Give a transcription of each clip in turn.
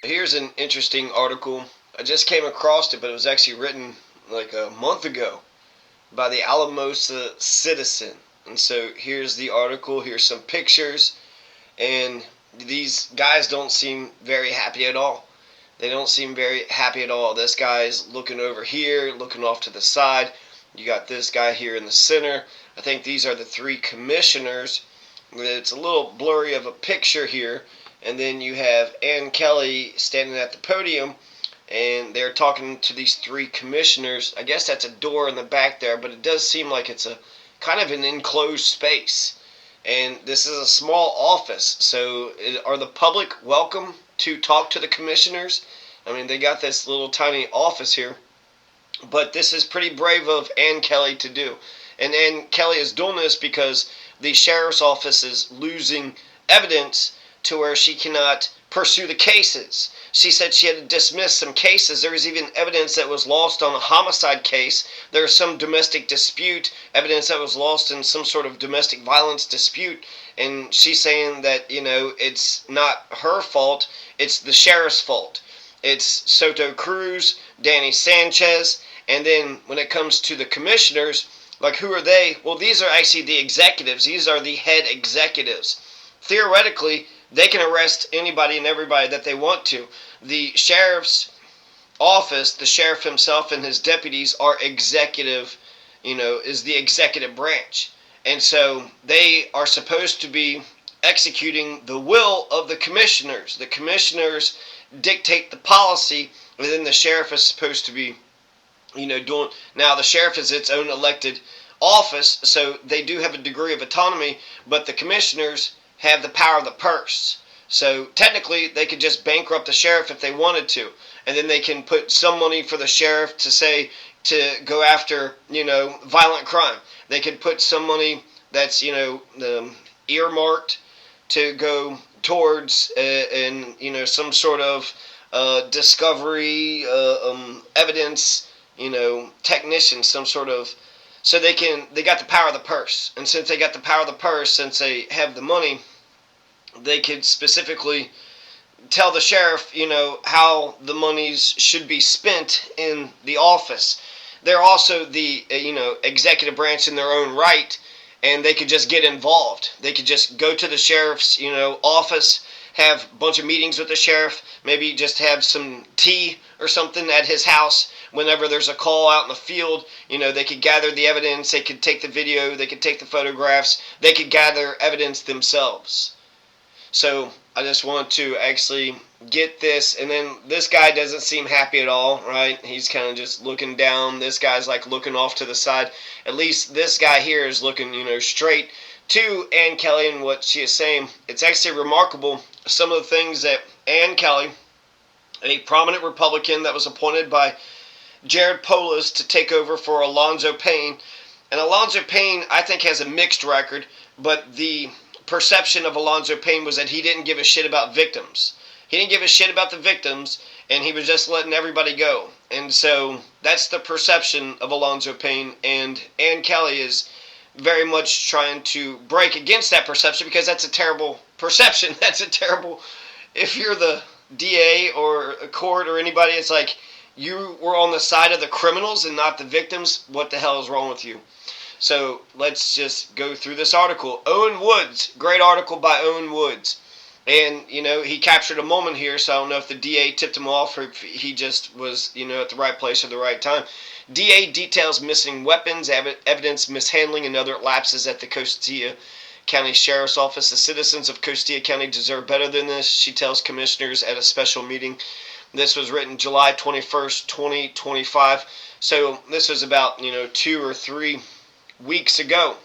Here's an interesting article. I just came across it, but it was actually written like a month ago by the Alamosa Citizen. And so here's the article. Here's some pictures, and these guys don't seem very happy at all. They don't seem very happy at all. This guy's looking over here, looking off to the side. You got this guy here in the center. I think these are the three commissioners. It's a little blurry of a picture here. And then you have Ann Kelly standing at the podium, and they're talking to these three commissioners. I guess that's a door in the back there, but it does seem like it's a kind of an enclosed space. And this is a small office, so are the public welcome to talk to the commissioners? I mean, they got this little tiny office here, but this is pretty brave of Ann Kelly to do. And Ann Kelly is doing this because the sheriff's office is losing evidence to where she cannot pursue the cases. She said she had to dismiss some cases. There was even evidence that was lost on a homicide case. There was some domestic dispute, evidence that was lost in some sort of domestic violence dispute. And she's saying that, it's not her fault, it's the sheriff's fault. It's Soto Cruz, Danny Sanchez, and then when it comes to the commissioners, like who are they? Well, these are actually the executives. These are the head executives. Theoretically, they can arrest anybody and everybody that they want to. The sheriff's office, the sheriff himself and his deputies are executive, is the executive branch. And so they are supposed to be executing the will of the commissioners. The commissioners dictate the policy, and then the sheriff is supposed to be, doing. Now, the sheriff is its own elected office, so they do have a degree of autonomy, but the commissioners have the power of the purse. So technically, they could just bankrupt the sheriff if they wanted to, and then they can put some money for the sheriff to go after violent crime. They could put some money that's earmarked to go towards some sort of discovery evidence technician, some sort of, so they got the power of the purse. And since they got the power of the purse, since they have the money, they could specifically tell the sheriff, how the monies should be spent in the office. They're also the, executive branch in their own right, and they could just get involved. They could just go to the sheriff's, office, have a bunch of meetings with the sheriff, maybe just have some tea or something at his house. Whenever there's a call out in the field, they could gather the evidence, they could take the video, they could take the photographs, they could gather evidence themselves. So I just want to actually get this, and then this guy doesn't seem happy at all, right? He's kind of just looking down. This guy's like looking off to the side. At least this guy here is looking, straight to Ann Kelly and what she is saying. It's actually remarkable, some of the things that Ann Kelly, a prominent Republican that was appointed by Jared Polis to take over for Alonzo Payne. And Alonzo Payne, I think, has a mixed record, but the perception of Alonzo Payne was that he didn't give a shit about victims. He didn't give a shit about the victims, and he was just letting everybody go. And so that's the perception of Alonzo Payne, and Ann Kelly is very much trying to break against that perception, because that's a terrible perception. That's a terrible, if you're the DA or a court or anybody, it's like you were on the side of the criminals and not the victims. What the hell is wrong with you? So let's just go through this article. Owen Woods, great article by Owen Woods. And, he captured a moment here, so I don't know if the DA tipped him off or if he just was, at the right place at the right time. DA details missing weapons, evidence mishandling, and other lapses at the Costilla County Sheriff's Office. The citizens of Costilla County deserve better than this, she tells commissioners at a special meeting. This was written July 21st, 2025. So this was about, 2 or 3 weeks ago.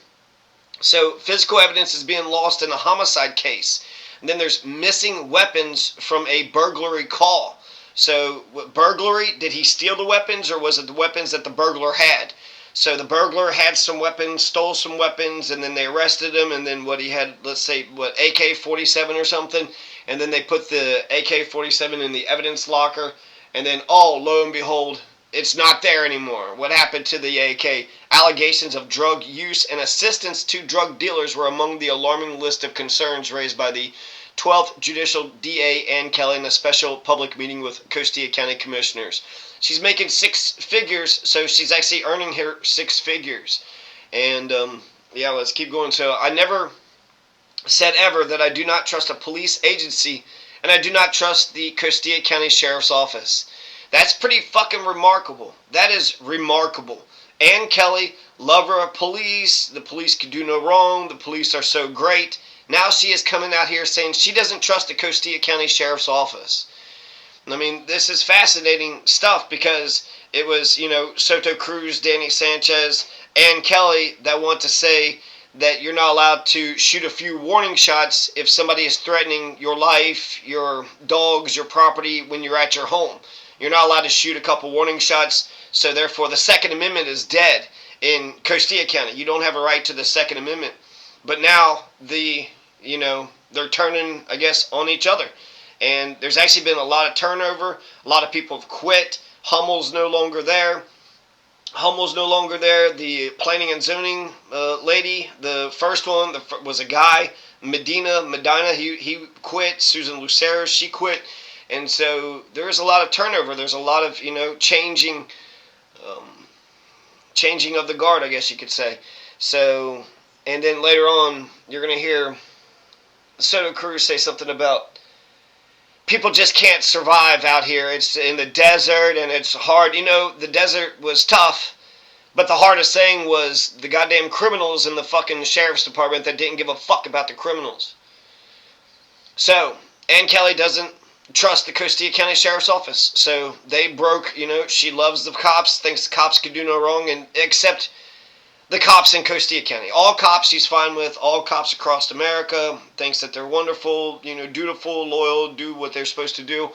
So physical evidence is being lost in a homicide case. And then there's missing weapons from a burglary call. So burglary, did he steal the weapons, or was it the weapons that the burglar had? So the burglar had some weapons, stole some weapons, and then they arrested him, and then what he had, let's say, AK-47 or something, and then they put the AK-47 in the evidence locker, and then, lo and behold, it's not there anymore. What happened to the AK? Allegations of drug use and assistance to drug dealers were among the alarming list of concerns raised by the 12th Judicial DA Ann Kelly in a special public meeting with Costilla County Commissioners. She's making six figures, so she's actually earning her six figures. And yeah, let's keep going. So I never said ever that I do not trust a police agency, and I do not trust the Costilla County Sheriff's Office. That's pretty fucking remarkable. That is remarkable. Ann Kelly, lover of police, the police can do no wrong, the police are so great. Now she is coming out here saying she doesn't trust the Costilla County Sheriff's Office. I mean, this is fascinating stuff because it was, Soto Cruz, Danny Sanchez, Ann Kelly that want to say that you're not allowed to shoot a few warning shots if somebody is threatening your life, your dogs, your property when you're at your home. You're not allowed to shoot a couple warning shots, so therefore the Second Amendment is dead in Costilla County. You don't have a right to the Second Amendment. But now they're turning, I guess, on each other. And there's actually been a lot of turnover. A lot of people have quit. Hummel's no longer there. The planning and zoning lady, the first one was a guy, Medina, he quit. Susan Lucero, she quit. And so there's a lot of turnover. There's a lot of, changing of the guard, I guess you could say. So, and then later on, you're going to hear Soto Cruz say something about people just can't survive out here. It's in the desert and it's hard. The desert was tough, but the hardest thing was the goddamn criminals in the fucking sheriff's department that didn't give a fuck about the criminals. So, Ann Kelly doesn't trust the Costilla County Sheriff's Office. So they broke, she loves the cops, thinks the cops can do no wrong, and except the cops in Costilla County. All cops she's fine with, all cops across America, thinks that they're wonderful, dutiful, loyal, do what they're supposed to do.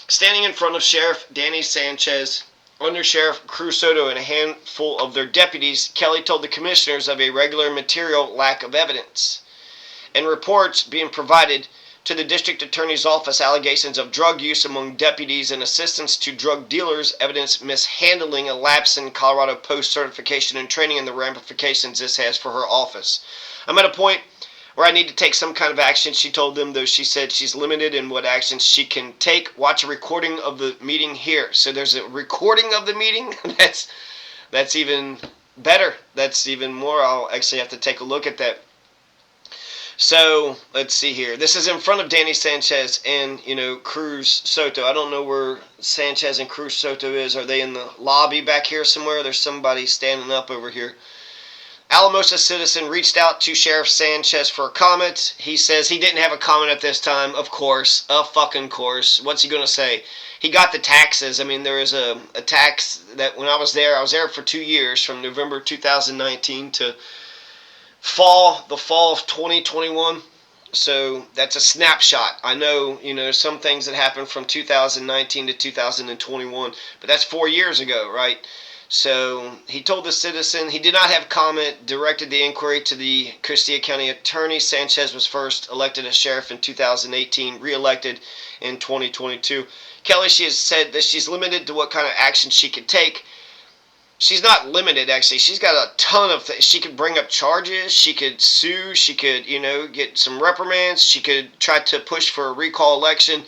Standing in front of Sheriff Danny Sanchez, Under Sheriff Cruz Soto, and a handful of their deputies, Kelly told the commissioners of a regular material lack of evidence and reports being provided to the district attorney's office allegations of drug use among deputies and assistance to drug dealers, evidence mishandling, a lapse in Colorado Post certification and training, and the ramifications this has for her office. I'm at a point where I need to take some kind of action, she told them, though she said she's limited in what actions she can take. Watch a recording of the meeting here. So there's a recording of the meeting? That's even better. That's even more. I'll actually have to take a look at that. So, let's see here. This is in front of Danny Sanchez and, Cruz Soto. I don't know where Sanchez and Cruz Soto is. Are they in the lobby back here somewhere? There's somebody standing up over here. Alamosa citizen reached out to Sheriff Sanchez for a comment. He says he didn't have a comment at this time. Of course. Of fucking course. What's he going to say? He got the taxes. I mean, there is a tax that when I was there for 2 years, from November 2019 to the fall of 2021. So that's a snapshot. I know, some things that happened from 2019 to 2021, but that's 4 years ago, right? So he told the citizen he did not have comment, directed the inquiry to the Costilla County attorney. Sanchez was first elected as sheriff in 2018, re-elected in 2022. Kelly, she has said that she's limited to what kind of action she could take. She's not limited, actually. She's got a ton of things. She could bring up charges. She could sue. She could, get some reprimands. She could try to push for a recall election.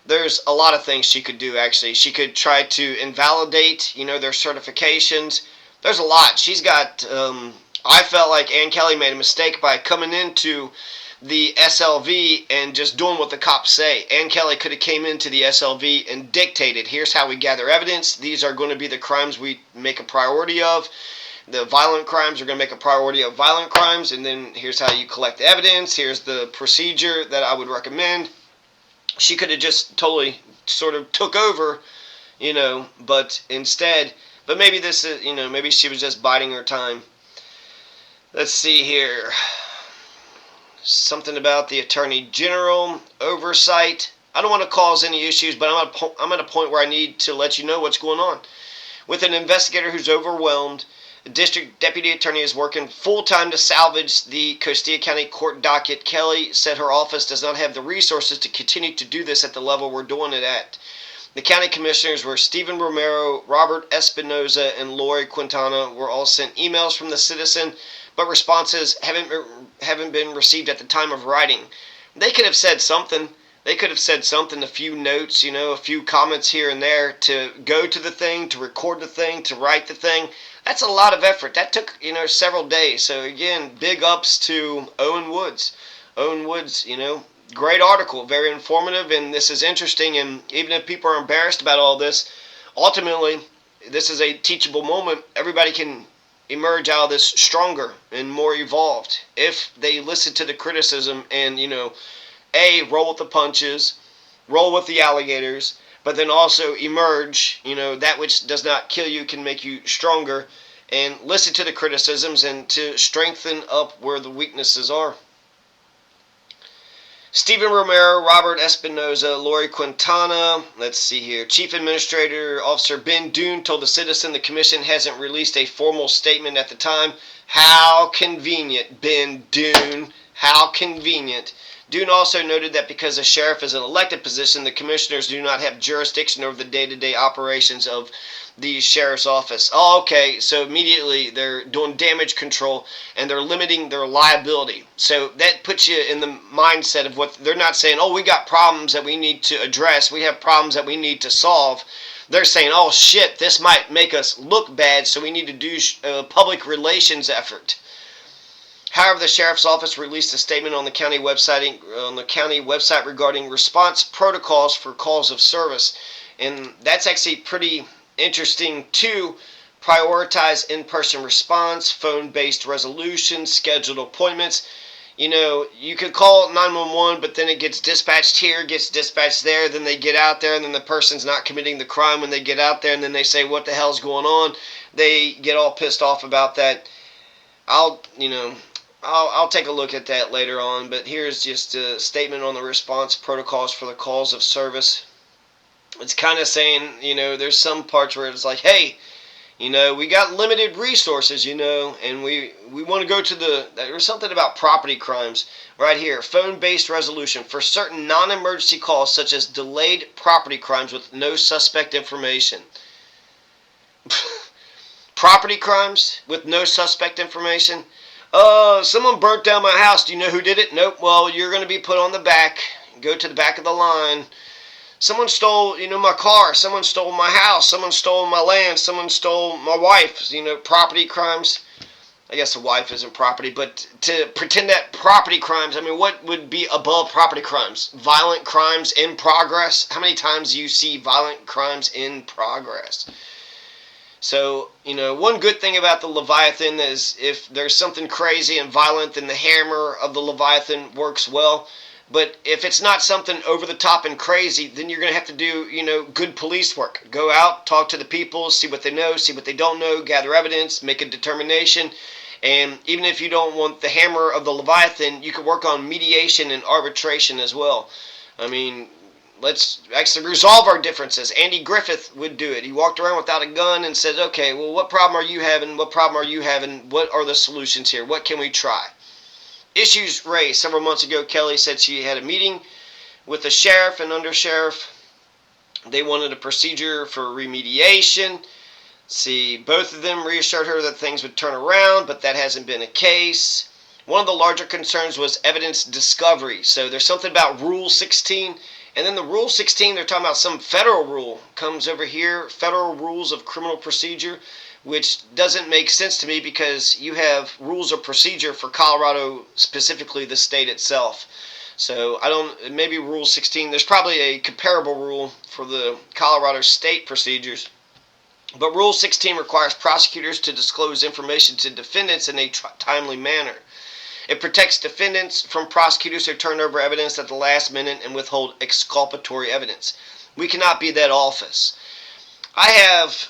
There's a lot of things she could do, actually. She could try to invalidate, their certifications. There's a lot. She's got, I felt like Ann Kelly made a mistake by coming into the SLV and just doing what the cops say. Ann Kelly could have came into the SLV and dictated, here's how we gather evidence. These are going to be the crimes we make a priority of. The violent crimes are going to make a priority of violent crimes. And then here's how you collect the evidence. Here's the procedure that I would recommend. She could have just totally sort of took over, but instead, but maybe this is, maybe she was just biding her time. Let's see here. Something about the Attorney General oversight. I don't want to cause any issues, but I'm at a point where I need to let you know what's going on. With an investigator who's overwhelmed, the district deputy attorney is working full-time to salvage the Costilla County court docket. Kelly said her office does not have the resources to continue to do this at the level we're doing it at. The county commissioners were Stephen Romero, Robert Espinoza, and Lori Quintana were all sent emails from the citizen, but responses haven't been received at the time of writing. They could have said something. They could have said something, a few notes, a few comments here and there to go to the thing, to record the thing, to write the thing. That's a lot of effort. That took, several days. So again, big ups to Owen Woods. Owen Woods, great article, very informative, and this is interesting. And even if people are embarrassed about all this, ultimately, this is a teachable moment. Everybody can emerge out of this stronger and more evolved if they listen to the criticism and, roll with the punches, roll with the alligators, but then also emerge. That which does not kill you can make you stronger, and listen to the criticisms and to strengthen up where the weaknesses are. Stephen Romero, Robert Espinoza, Lori Quintana, let's see here. Chief Administrator Officer Ben Dune told the Citizen the Commission hasn't released a formal statement at the time. How convenient, Ben Dune. How convenient. Dune also noted that because the sheriff is an elected position, the commissioners do not have jurisdiction over the day-to-day operations of the sheriff's office. Oh, okay, so immediately they're doing damage control and they're limiting their liability. So that puts you in the mindset of what they're not saying, oh, we got problems that we need to address, we have problems that we need to solve. They're saying, oh shit, this might make us look bad, so we need to do a public relations effort. However, the sheriff's office released a statement on the county website regarding response protocols for calls of service, and that's actually pretty interesting to prioritize in-person response, phone-based resolution, scheduled appointments. You could call 911, but then it gets dispatched here, gets dispatched there, then they get out there, and then the person's not committing the crime when they get out there, and then they say, what the hell's going on? They get all pissed off about that. I'll take a look at that later on, but here's just a statement on the response protocols for the calls of service. It's kind of saying, there's some parts where it's like, hey, we got limited resources, and we want to go to there's something about property crimes right here. Phone-based resolution for certain non-emergency calls such as delayed property crimes with no suspect information. Property crimes with no suspect information. Someone burnt down my house. Do you know who did it? Nope. Well, you're going to be put on the back. Go to the back of the line. Someone stole, my car. Someone stole my house. Someone stole my land. Someone stole my wife. Property crimes. I guess a wife isn't property, but to pretend that property crimes, what would be above property crimes? Violent crimes in progress? How many times do you see violent crimes in progress? So, one good thing about the Leviathan is if there's something crazy and violent, then the hammer of the Leviathan works well. But if it's not something over the top and crazy, then you're going to have to do, good police work. Go out, talk to the people, see what they know, see what they don't know, gather evidence, make a determination. And even if you don't want the hammer of the Leviathan, you could work on mediation and arbitration as well. Let's actually resolve our differences. Andy Griffith would do it. He walked around without a gun and said, okay, well, what problem are you having? What problem are you having? What are the solutions here? What can we try? Issues raised. Several months ago, Kelly said she had a meeting with the sheriff and undersheriff. They wanted a procedure for remediation. See, both of them reassured her that things would turn around, but that hasn't been a case. One of the larger concerns was evidence discovery. So there's something about Rule 16. And then the Rule 16, they're talking about some federal rule comes over here, Federal Rules of Criminal Procedure, which doesn't make sense to me because you have rules of procedure for Colorado, specifically the state itself. So maybe Rule 16, there's probably a comparable rule for the Colorado state procedures. But Rule 16 requires prosecutors to disclose information to defendants in a timely manner. It protects defendants from prosecutors who turn over evidence at the last minute and withhold exculpatory evidence. We cannot be that office. I have,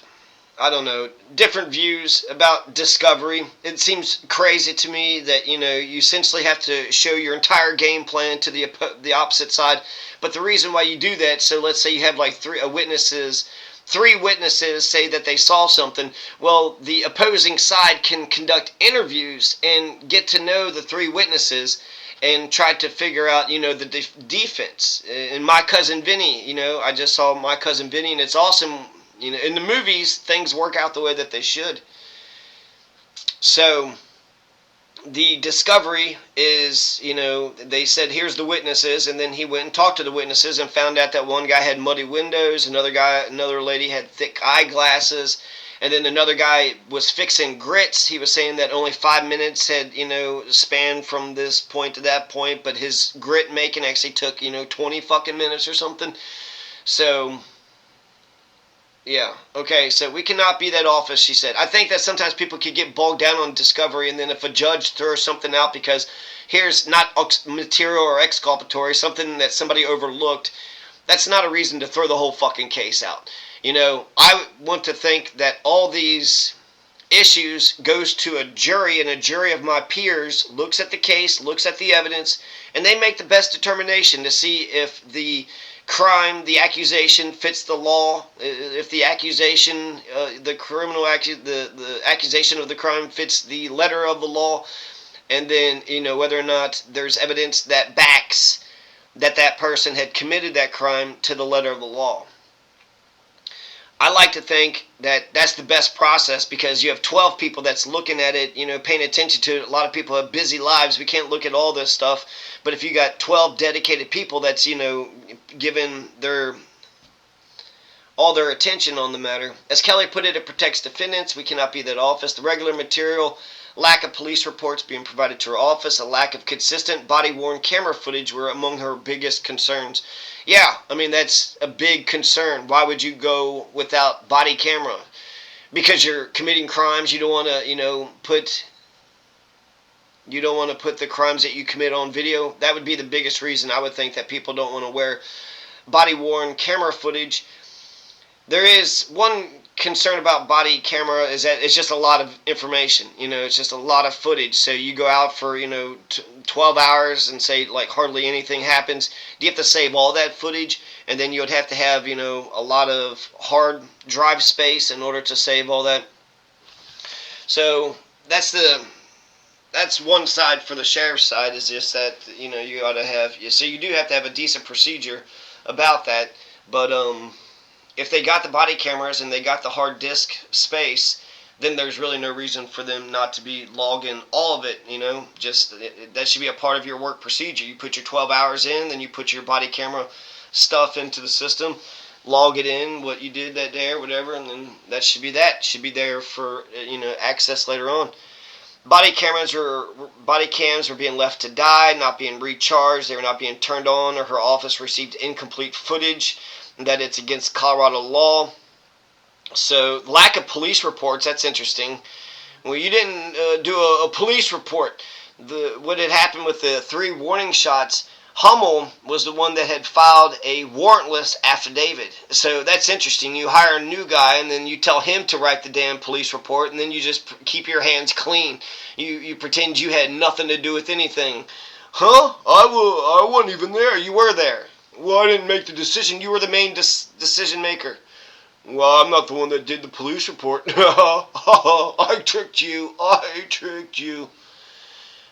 different views about discovery. It seems crazy to me that, you essentially have to show your entire game plan to the opposite side. But the reason why you do that, so let's say you have like three witnesses say that they saw something. Well, the opposing side can conduct interviews and get to know the three witnesses and try to figure out, the defense. And My Cousin Vinny, I just saw My Cousin Vinny, and it's awesome. In the movies, things work out the way that they should. So, the discovery is, they said, here's the witnesses, and then he went and talked to the witnesses and found out that one guy had muddy windows, another lady had thick eyeglasses, and then another guy was fixing grits. He was saying that only 5 minutes had, spanned from this point to that point, but his grit making actually took, 20 fucking minutes or something. So, yeah. Okay, so we cannot be that office, she said. I think that sometimes people could get bogged down on discovery, and then if a judge throws something out because here's not material or exculpatory, something that somebody overlooked, that's not a reason to throw the whole fucking case out. I want to think that all these issues goes to a jury, and a jury of my peers looks at the case, looks at the evidence, and they make the best determination to see if the crime, the accusation fits the law, if the accusation, the accusation of the crime fits the letter of the law, and then, whether or not there's evidence that backs that person had committed that crime to the letter of the law. I like to think that that's the best process because you have 12 people that's looking at it, paying attention to it. A lot of people have busy lives. We can't look at all this stuff. But if you got 12 dedicated people that's, giving all their attention on the matter. As Kelly put it protects defendants. We cannot be that office. The regular material, lack of police reports being provided to her office, a lack of consistent body-worn camera footage were among her biggest concerns. Yeah, I mean, that's a big concern. Why would you go without body camera? Because you're committing crimes. You don't want to, put the crimes that you commit on video. That would be the biggest reason I would think that people don't want to wear body-worn camera footage. There is one concern about body camera is that it's just a lot of information. It's just a lot of footage. So you go out for, 12 hours and say, like, hardly anything happens. Do you have to save all that footage? And then you would have to have, a lot of hard drive space in order to save all that. So that's one side for the sheriff's side is just that, you ought to have, so you do have to have a decent procedure about that. But, if they got the body cameras and they got the hard disk space, then there's really no reason for them not to be logging all of it, that should be a part of your work procedure. You put your 12 hours in, then you put your body camera stuff into the system, log it in, what you did that day or whatever, and then that should be there for, access later on. Body cams were being left to die, not being recharged, they were not being turned on, or her office received incomplete footage, that it's against Colorado law. So, lack of police reports, that's interesting. Well, you didn't do a police report. What had happened with the 3 warning shots, Hummel was the one that had filed a warrantless affidavit. So, that's interesting. You hire a new guy, and then you tell him to write the damn police report, and then you just keep your hands clean. You pretend you had nothing to do with anything. Huh? I wasn't even there. You were there. Well, I didn't make the decision. You were the main decision maker. Well, I'm not the one that did the police report. I tricked you.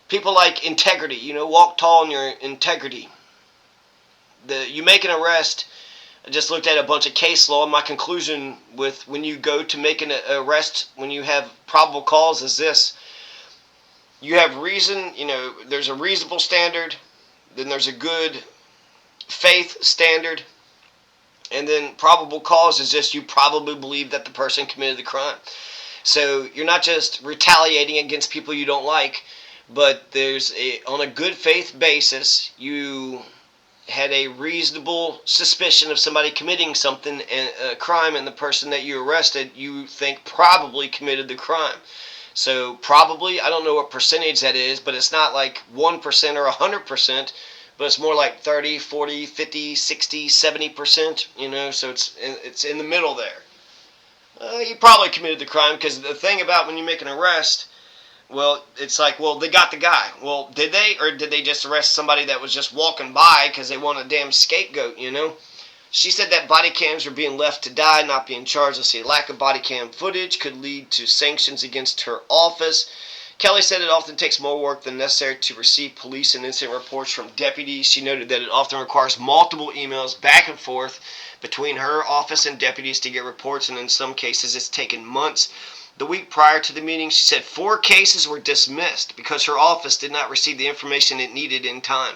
People like integrity. Walk tall in your integrity. You make an arrest. I just looked at a bunch of case law. My conclusion with when you go to make an arrest, when you have probable cause, is this. You have reason. There's a reasonable standard. Then there's a good faith standard, and then probable cause is just you probably believe that the person committed the crime. So you're not just retaliating against people you don't like, but on a good faith basis, you had a reasonable suspicion of somebody committing something, a crime, and the person that you arrested, you think probably committed the crime. So probably, I don't know what percentage that is, but it's not like 1% or 100%, but it's more like 30, 40, 50, 60, 70%, so it's in the middle there. You probably committed the crime, because the thing about when you make an arrest, well, it's like, well, they got the guy. Well, did they? Or did they just arrest somebody that was just walking by because they want a damn scapegoat, She said that body cams were being left to die, not being charged. Let's see, lack of body cam footage could lead to sanctions against her office. Kelly said it often takes more work than necessary to receive police and incident reports from deputies. She noted that it often requires multiple emails back and forth between her office and deputies to get reports, and in some cases it's taken months. The week prior to the meeting, she said 4 cases were dismissed because her office did not receive the information it needed in time.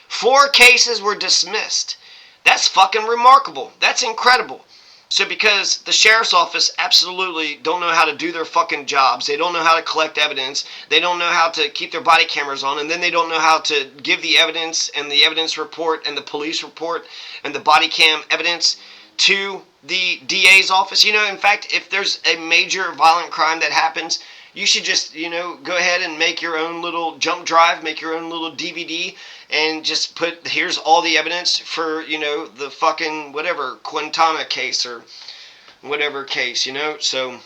4 cases were dismissed. That's fucking remarkable. That's incredible. So because the sheriff's office absolutely don't know how to do their fucking jobs, they don't know how to collect evidence, they don't know how to keep their body cameras on, and then they don't know how to give the evidence and the evidence report and the police report and the body cam evidence to the DA's office. In fact, if there's a major violent crime that happens, you should just, go ahead and make your own little jump drive, make your own little DVD, and just put, here's all the evidence for, the fucking whatever, Quintana case or whatever case, So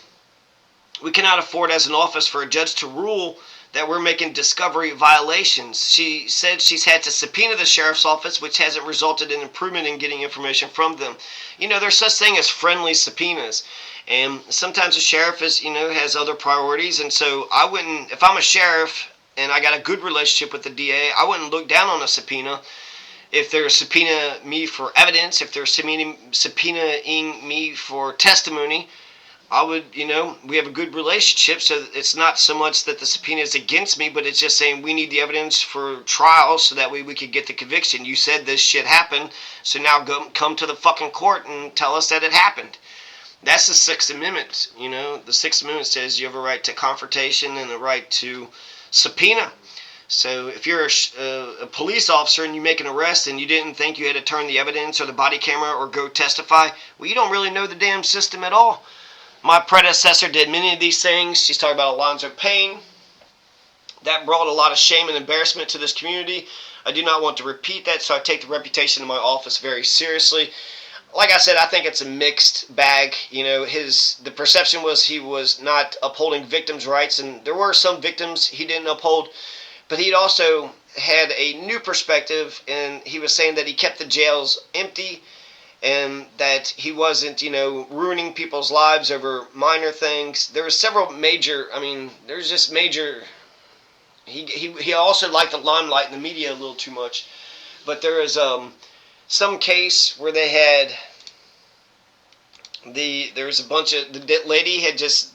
we cannot afford as an office for a judge to rule that we're making discovery violations. She said she's had to subpoena the sheriff's office, which hasn't resulted in improvement in getting information from them. There's such thing as friendly subpoenas. And sometimes a sheriff has other priorities. And so I wouldn't, if I'm a sheriff and I got a good relationship with the DA, I wouldn't look down on a subpoena. If they're subpoenaing me for evidence, if they're subpoenaing me for testimony, I would, we have a good relationship, so it's not so much that the subpoena is against me, but it's just saying we need the evidence for trial so that way we could get the conviction. You said this shit happened, so now come to the fucking court and tell us that it happened. That's the Sixth Amendment. The Sixth Amendment says you have a right to confrontation and a right to subpoena. So if you're a police officer and you make an arrest and you didn't think you had to turn the evidence or the body camera or go testify, well, you don't really know the damn system at all. My predecessor did many of these things. She's talking about Alonzo Payne. That brought a lot of shame and embarrassment to this community. I do not want to repeat that, so I take the reputation of my office very seriously. Like I said, I think it's a mixed bag. The perception was he was not upholding victims' rights, and there were some victims he didn't uphold, but he'd also had a new perspective, and he was saying that he kept the jails empty, and that he wasn't, ruining people's lives over minor things. There were several major, there's just major, he also liked the limelight in the media a little too much. But there was some case where they had, there was a bunch of, the lady had just,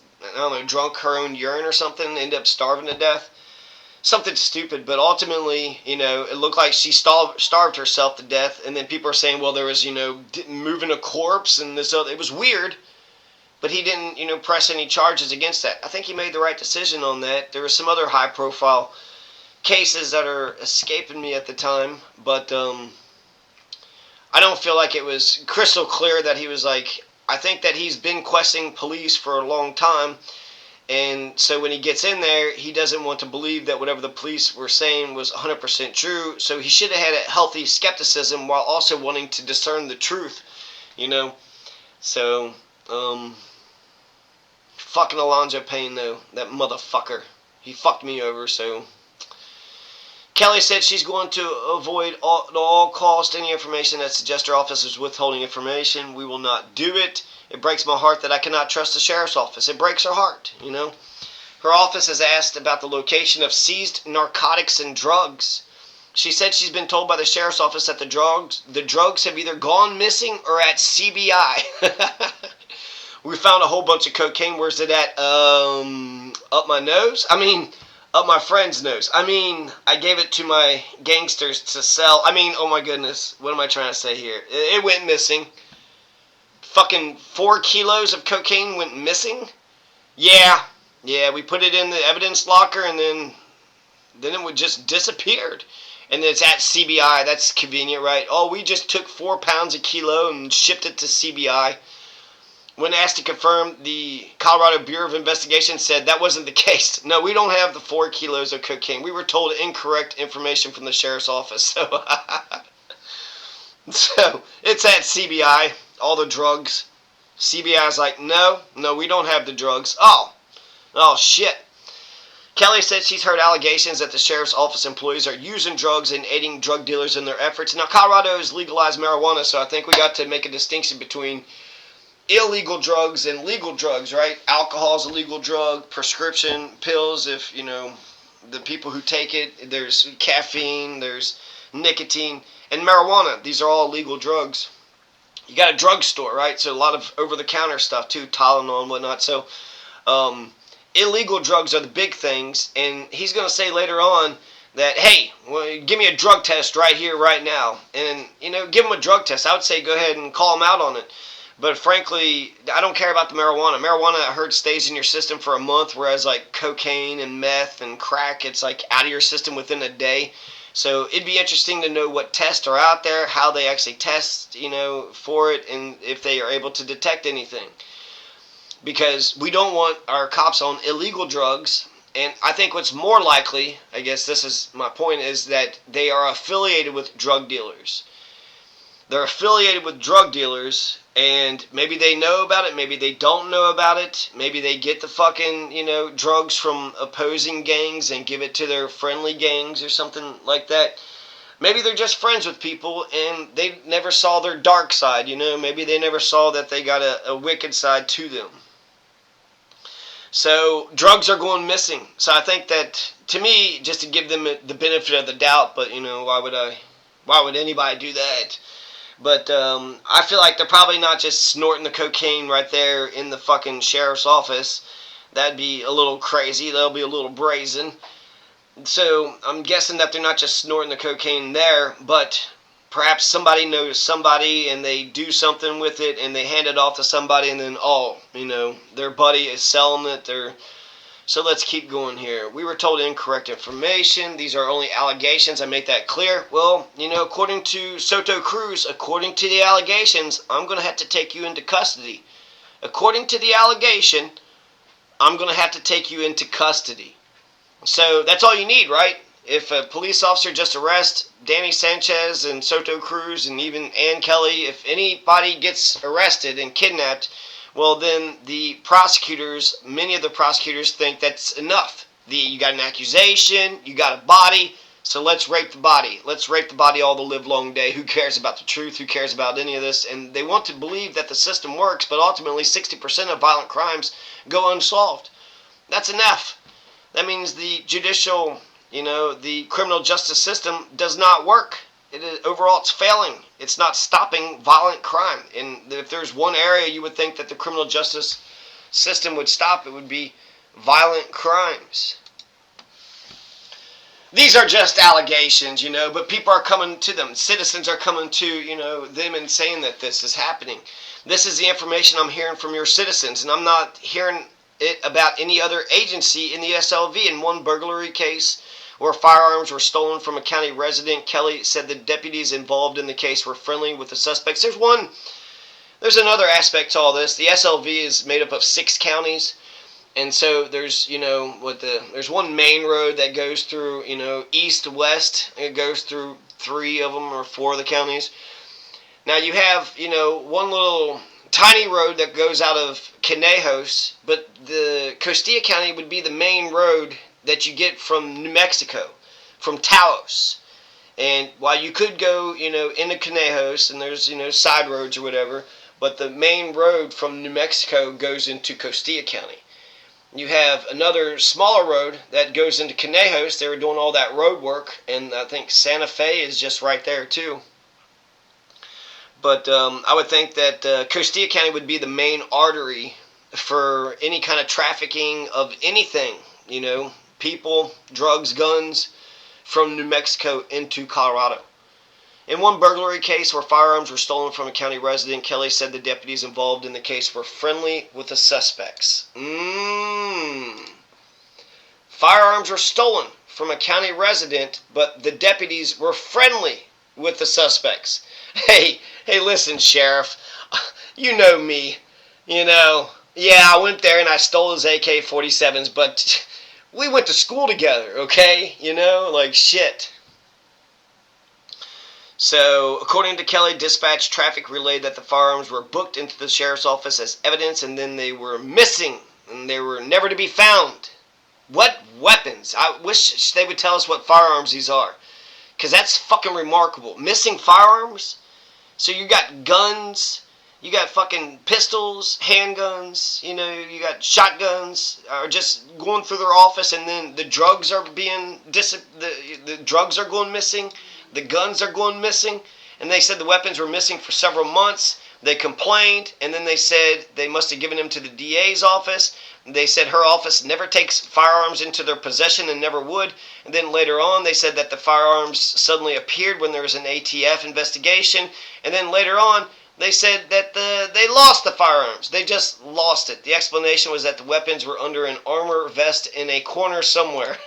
drunk her own urine or something, ended up starving to death. Something stupid, but ultimately, it looked like she starved herself to death, and then people are saying, well, there was, moving a corpse, and this other, it was weird, but he didn't, press any charges against that. I think he made the right decision on that. There were some other high-profile cases that are escaping me at the time, but, I don't feel like it was crystal clear that he was like, I think that he's been questioning police for a long time. And so when he gets in there, he doesn't want to believe that whatever the police were saying was 100% true. So he should have had a healthy skepticism while also wanting to discern the truth, So, fucking Alonzo Payne, though, that motherfucker. He fucked me over, so. Kelly said she's going to avoid at all cost any information that suggests her office is withholding information. We will not do it. It breaks my heart that I cannot trust the sheriff's office. It breaks her heart, Her office has asked about the location of seized narcotics and drugs. She said she's been told by the sheriff's office that the drugs have either gone missing or at CBI. We found a whole bunch of cocaine. Where's it at? Up my nose? Up my friend's nose. I gave it to my gangsters to sell. Oh my goodness. What am I trying to say here? It went missing. Fucking 4 kilos of cocaine went missing? Yeah, we put it in the evidence locker, and then it would just disappeared. And then it's at CBI. That's convenient, right? Oh, we just took 4 pounds a kilo and shipped it to CBI. When asked to confirm, the Colorado Bureau of Investigation said that wasn't the case. No, we don't have the 4 kilos of cocaine. We were told incorrect information from the sheriff's office. So it's at CBI. All the drugs. CBI's like, no, we don't have the drugs. Oh, shit. Kelly said she's heard allegations that the sheriff's office employees are using drugs and aiding drug dealers in their efforts. Now, Colorado has legalized marijuana, so I think we got to make a distinction between illegal drugs and legal drugs, right? Alcohol is a legal drug. Prescription pills, if, the people who take it, there's caffeine, there's nicotine, and marijuana. These are all legal drugs. You got a drugstore, right? So a lot of over-the-counter stuff too, Tylenol and whatnot. So Illegal drugs are the big things, and he's going to say later on that, hey, well, give me a drug test right here, right now. And, give him a drug test. I would say go ahead and call him out on it. But frankly, I don't care about the marijuana. Marijuana, I heard, stays in your system for a month, whereas like cocaine and meth and crack, it's like out of your system within a day. So it'd be interesting to know what tests are out there, how they actually test, for it, and if they are able to detect anything. Because we don't want our cops on illegal drugs. And I think what's more likely, I guess this is my point, is that they are affiliated with drug dealers. They're affiliated with drug dealers, and maybe they know about it, maybe they don't know about it, maybe they get the fucking, drugs from opposing gangs and give it to their friendly gangs or something like that. Maybe they're just friends with people and they never saw their dark side, maybe they never saw that they got a wicked side to them. So drugs are going missing. So I think that, to me, just to give them the benefit of the doubt, but why would anybody do that? But I feel like they're probably not just snorting the cocaine right there in the fucking sheriff's office. That'd be a little crazy. That'll be a little brazen. So I'm guessing that they're not just snorting the cocaine there, but perhaps somebody knows somebody and they do something with it and they hand it off to somebody and then, their buddy is selling it. So let's keep going here. We were told incorrect information. These are only allegations. I make that clear. Well, according to Soto Cruz, according to the allegations, I'm going to have to take you into custody. According to the allegation, I'm going to have to take you into custody. So that's all you need, right? If a police officer just arrests Danny Sanchez and Soto Cruz and even Ann Kelly, if anybody gets arrested and kidnapped, well, then many of the prosecutors think that's enough. You got an accusation, you got a body, so let's rape the body. Let's rape the body all the live long day. Who cares about the truth? Who cares about any of this? And they want to believe that the system works, but ultimately 60% of violent crimes go unsolved. That's enough. That means the judicial, the criminal justice system does not work. Overall, it's failing. It's not stopping violent crime. And if there's one area you would think that the criminal justice system would stop, it would be violent crimes. These are just allegations, but people are coming to them. Citizens are coming to, them and saying that this is happening. This is the information I'm hearing from your citizens, and I'm not hearing it about any other agency in the SLV. In one burglary case where firearms were stolen from a county resident, Kelly said the deputies involved in the case were friendly with the suspects. There's another aspect to all this. The SLV is made up of 6 counties, and so there's, there's one main road that goes through, east to west. It goes through 3 of them or 4 of the counties. Now you have, one little tiny road that goes out of Conejos, but the Costilla County would be the main road that you get from New Mexico, from Taos. And while you could go, into Conejos, and there's, side roads or whatever, but the main road from New Mexico goes into Costilla County. You have another smaller road that goes into Conejos. They were doing all that road work, and I think Santa Fe is just right there too. But I would think that Costilla County would be the main artery for any kind of trafficking of anything, people, drugs, guns, from New Mexico into Colorado. In one burglary case where firearms were stolen from a county resident, Kelly said the deputies involved in the case were friendly with the suspects. Firearms were stolen from a county resident, but the deputies were friendly with the suspects. Hey, listen, Sheriff, you know me, yeah, I went there and I stole his AK-47s, but we went to school together, okay? Shit. So, according to Kelly, dispatch traffic relayed that the firearms were booked into the sheriff's office as evidence, and then they were missing, and they were never to be found. What weapons? I wish they would tell us what firearms these are, because that's fucking remarkable. Missing firearms? So you got guns, you got fucking pistols, handguns, you got shotguns, are just going through their office, and then the drugs are being the drugs are going missing, the guns are going missing, and they said the weapons were missing for several months. They complained, and then they said they must have given him to the DA's office. They said her office never takes firearms into their possession and never would. And then later on, they said that the firearms suddenly appeared when there was an ATF investigation. And then later on, they said that they lost the firearms. They just lost it. The explanation was that the weapons were under an armor vest in a corner somewhere.